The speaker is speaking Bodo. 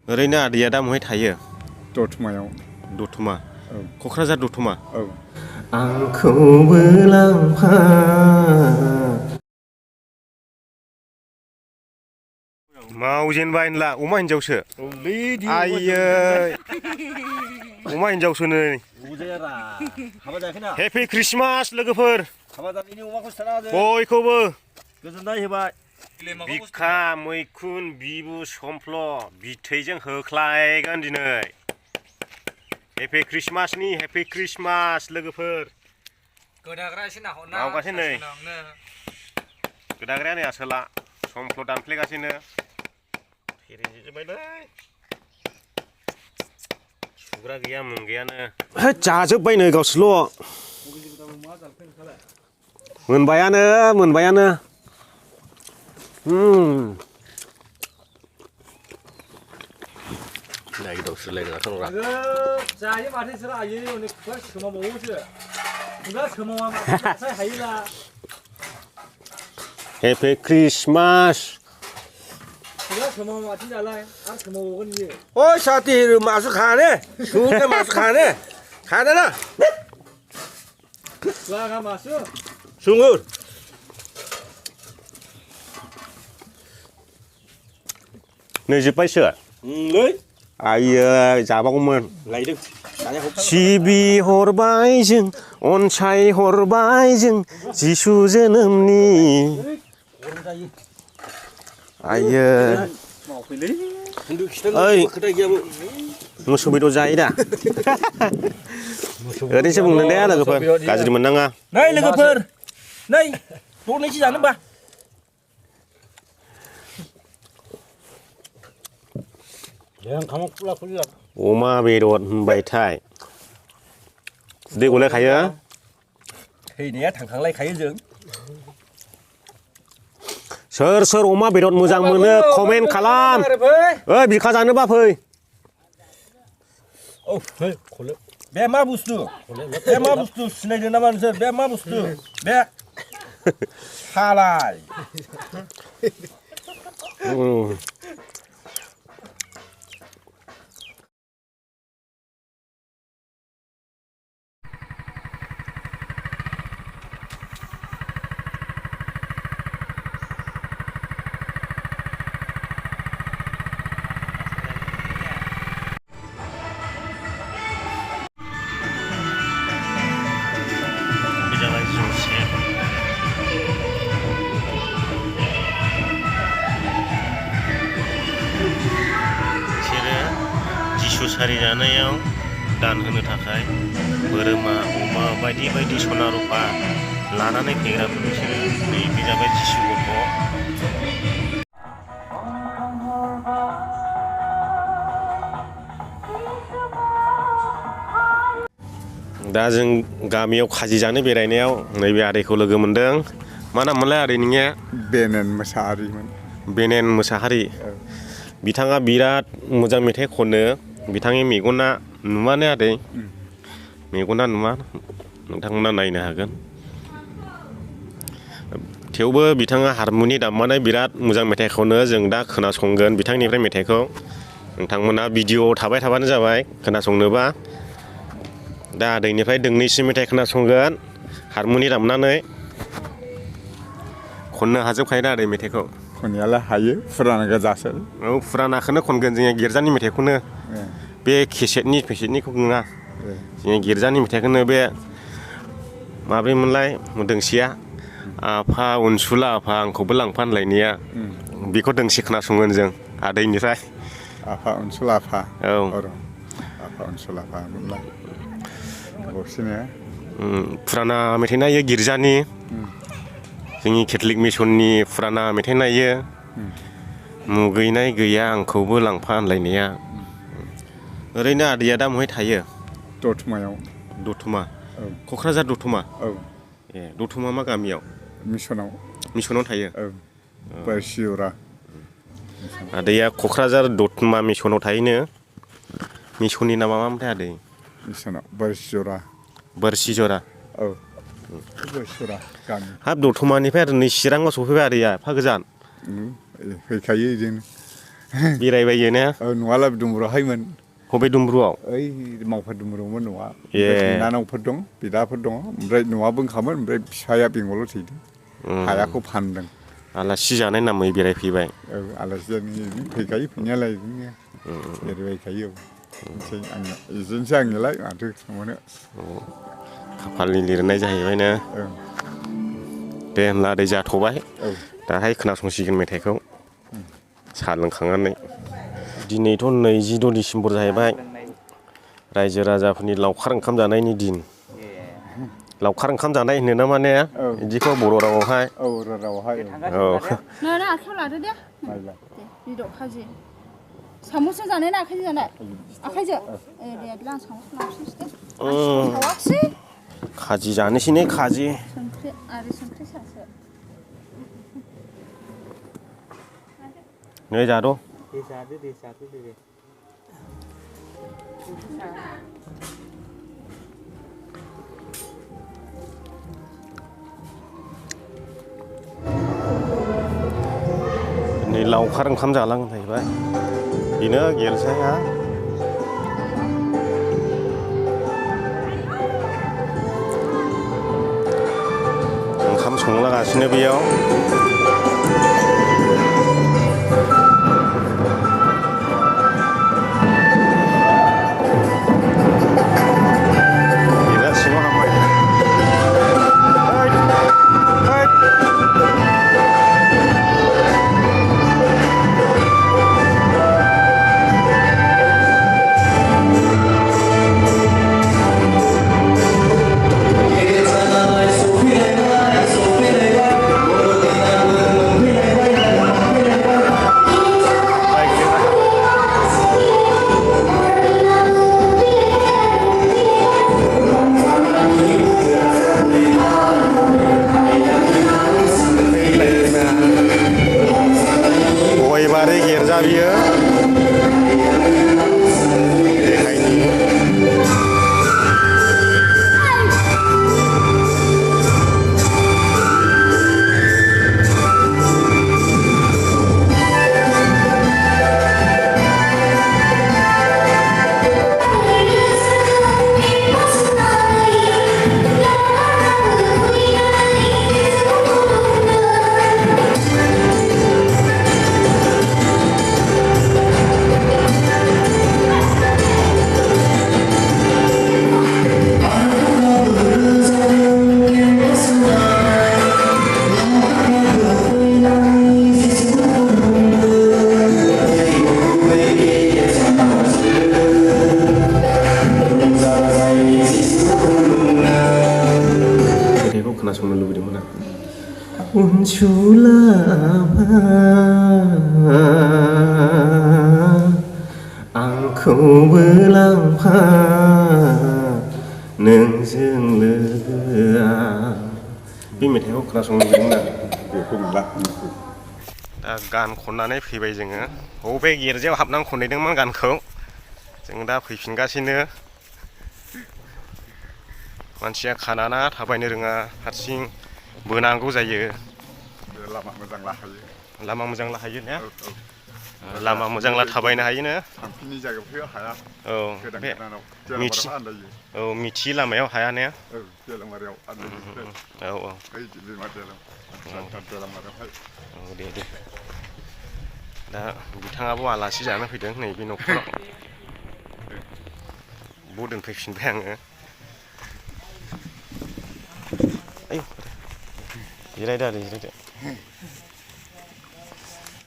ओरैनो आदैया दा बहाय थायो? दतमायाव। दतमा? औ। क'क्राझार दतमा? औ। आंखौबो लांफा मावजेनबाय होनला अमा हिनजावसो? आयै अमा हिनजावसो नै। हेपि ख्रिस्टमास लोगोफोर। बयखौबो गोजोननाय होबाय। बिखा मैखुन बिबु समफ्ल बिथैजों होख्लायगोन दिनै। हेपि ख्रिस्टमासनि हेपि ख्रिस्टमास लोगोफोर। गोदाग्रा एसे नाहरना मावगासिनो नै। गोदाग्राया नै आसोला समफ्ल दानफ्लेगासिनो। थेरेजोबबायलै सुग्रा गैया मोन गैयानो। होद जाजोब्बायनो गावसोरल'। मोनबायानो। जायो माथो बिसोर आयै हनै खुगा सोमावबावोसो। खुगा सोमावा माथो हायोला। Happy Christmas. खुगा सोमावा माथो दालाय आरो सोमावबावगोन बियो। ओइ साथी मासु खाने सुके मासु खाने खाँदैन लागा मासु सुँगुर नै जोब्बायसो नै आयै जाबागौमोन लायदों सिबिहरबाय जों अनसायहरबाय जों जिसु जोनोमनि आयै ओइ मोसौ बेदर जायो दा ओरैनोसो बुंदों दे लोगोफोर गाज्रि मोननाङा। नै लोगोफोर नै दरनैसो जानोबा अमा बेदर होनबायथाय दै गलायखायो। थैनाया थांखांलायखायो जों। सोर सोर अमा बेदर मोजां मोनो कमेन्ट खालाम। ओइ बिखा जानोबा फै। बे मा बुस्थु सिनायदों नामा नोंसोर बे मा बुस्थु बे सालाय सारि जानायाव दान होनो थाखाय बोरमा अमा बायदि बायदि सना रुफा लानानै फैग्राफोर बिसोरो नै बे जाबाय जिसु गथ'। दा जों गामियाव खाजि जानो बेरायनायाव नैबे आदैखौ लोगो मोनदों। मा नाममोनलाय आदै नोंनिया? बेनेन मोसाहारिमोन। बेनेन मोसाहारि। बिथाङा बिराद मोजां मेथाइ खनो। बिथांनि मेगना नुवानो आदै मेगना नुवा नोंथांमोना नायनो हागोन। थेवबो बिथाङा हारमुनि दामनानै बिराद मोजां मेथाइ खनो। जों दा खोनासंगोन बिथांनिफ्राय मेथाइखौ। नोंथांमोना भिडिअ' थाबाय थाबानो जाबाय खोनासंनोबा। दा आदैनिफ्राय दोंनैसो मेथाइ खोनासंगोन हारमुनि दामनानै। खननो हाजोबखायो दा आदै मेथाइखौ? खननायालाय हायो फुराना गोजासो। औ फुरानाखौनो खनगोन जोङो गिर्जानि मेथाइखौनो। बे केसेटनिखौ नङा जोङो गिर्जानि मेथाइखौनो बे माब्रैमोनलाय दोंसेया आफा अनसुला आफा आंखौबो लांफा होनलायनाया बेखौ दोंसे खोनासंगोन जों आदैनिफ्राय। आफा अनसुला आफा औ आफा अनसुला आफा मोनलाय गरसेनो फुराना मेथाइ नायो गिर्जानि जोंनि केथलिक मिसननि फुराना मेथाइ नायो। मुगैनाय गैया आंखौबो लांफा होनलायनाया। ओरैनो आदैया दा बहाय थायो? दतमायाव। दतमा? औ। क'क्राझार दतमा? औ। ए दतमा मा गामियाव? मिसनाव थायो? औ बारसिजरा। आदैया क'क्राझार दतमा मिसनाव थायोनो। मिसननि नामा मामोनथाय आदै? मिसनाव बारसिजरा। बारसिजरा? औ बारसिजरा गामि। हाब दतमानिफ्राय आरो नै चिराङाव सफैबाय आदैया एफा गोजान? फैखायो बिदिनो। बेरायबायो ने न'आलाय दुमब्रुहायमोन बबे दुमब्रुआव ओइ मावफा दुमब्रुमोन न'आ ए बिनानावफोर दं बिदाफोर दङ ओमफ्राय न'आ बुंखामोन ओमफ्राय फिसाया बेंगलाव थैदों हायाखौ फानदों आलासि जानाय नामै बेरायफैबाय औ आलासि जानो फैखायो फैनायालाय बिदिनो बेरायबायखायो बिदिनोसै आंनियालाय माथो खालामनो खाफालनि लिरनाय जाहैबाय ने दे होमब्ला दै जाथ'बाय दाहाय खोनासंसिगोन मेथाइखौ साहा लोंखांनानै दिनैथ' 22 डिसेम्बर जाहैबाय रायजो राजाफोरनि लावखार ओंखाम जानायनि दिन लावखार ओंखाम जानाय होनो ना माने बिदिखौ बर' रावावहाय औ बर' रावावहाय औ नों आखायाव लादो दे बिदौ खाजि साम'सजों जानाय ना आखाइजों जानाय आखाइजों ए दे आं साम'सखौ लांफिनसै दे थावाखिसै खाजि जानोसै ने खाजि संख्रि आरो संख्रि सासो नै जाद' दे जादो दे नै लावखार ओंखाम जालां जाहैबाय बेनो गेरजाया ओंखाम संलागासिनो बेयाव खोनासंनो लुबैदोंमोन आं उनसुलाफा आंखौबो लांफा नोंजों लोगोआ बे मेथाइखौ खोनासंनो लुबैदोंमोन आं बेखौ मोनला दा गान खननानै फैबाय जोङो बबे गिर्जायाव हाबनानै खनहैदोंमोन गानखौ जों दा फैफिनगासिनो मानसिया खानाना थाबायनो रोङा हारसिं बोनांगौ जायो लामा मोजां लाखायो लामा मोजां लाखायो ने लामा मोजांला थाबायनो हायोनो थांफिननि जायगायावसो हाया औ बे मिथियै लामायाव हाया ने जेलामारियाव औ औ औ दे दा बिथाङाबो आलासि जानो फैदों नैबे न'खराव बाव दोनफैफिनबाय आङो आयौ जिरायदो आरो जिरायदो